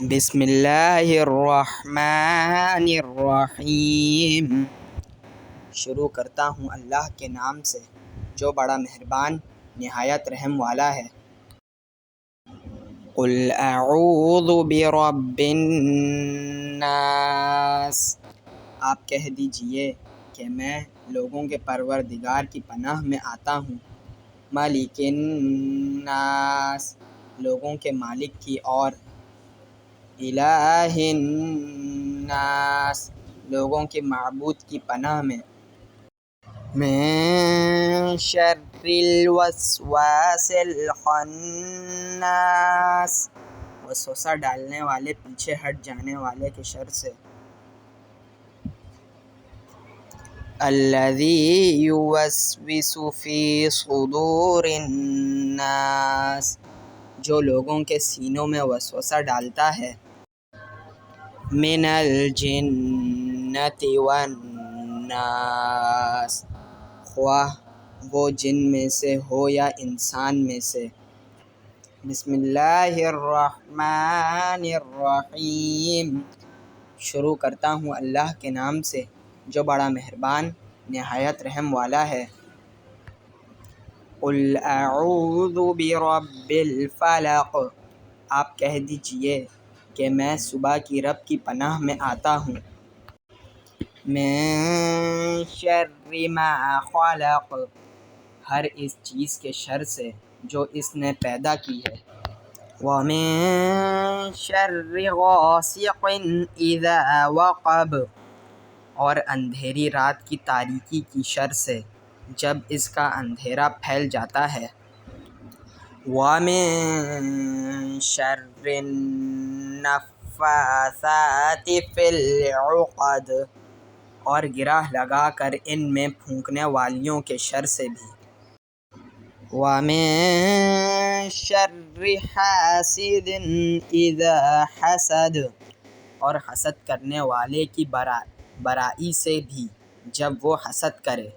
بسم اللہ الرحمن الرحیم۔ شروع کرتا ہوں اللہ کے نام سے جو بڑا مہربان نہایت رحم والا ہے۔ قل اعوذ برب الناس، آپ کہہ دیجئے کہ میں لوگوں کے پروردگار کی پناہ میں آتا ہوں۔ ملک الناس، لوگوں کے مالک کی، اور الہ الناس، لوگوں کے معبود کی پناہ میں۔ من شر الوسواس الخناس، وسوسہ ڈالنے والے، پیچھے ہٹ جانے والے کے شر سے۔ الذی یوسوس فی صدور الناس، جو لوگوں کے سینوں میں وسوسہ ڈالتا ہے۔ من الجنۃ والناس، خواہ وہ جن میں سے ہو یا انسان میں سے۔ بسم اللہ الرحمن الرحیم، شروع کرتا ہوں اللہ کے نام سے جو بڑا مہربان نہایت رحم والا ہے۔ قل اعوذ برب الفلق، آپ کہہ دیجئے کہ میں صبح کی رب کی پناہ میں آتا ہوں۔ من شر ما خلق، ہر اس چیز کے شر سے جو اس نے پیدا کی ہے۔ ومن شر غاسق اذا وقب، اور اندھیری رات کی تاریکی کی شر سے جب اس کا اندھیرا پھیل جاتا ہے۔ ومن شر النفاثات فی العقد، اور گرہ لگا کر ان میں پھونکنے والیوں کے شر سے بھی۔ ومن شر حاسد اذا حسد، اور حسد کرنے والے کی برائی سے بھی جب وہ حسد کرے۔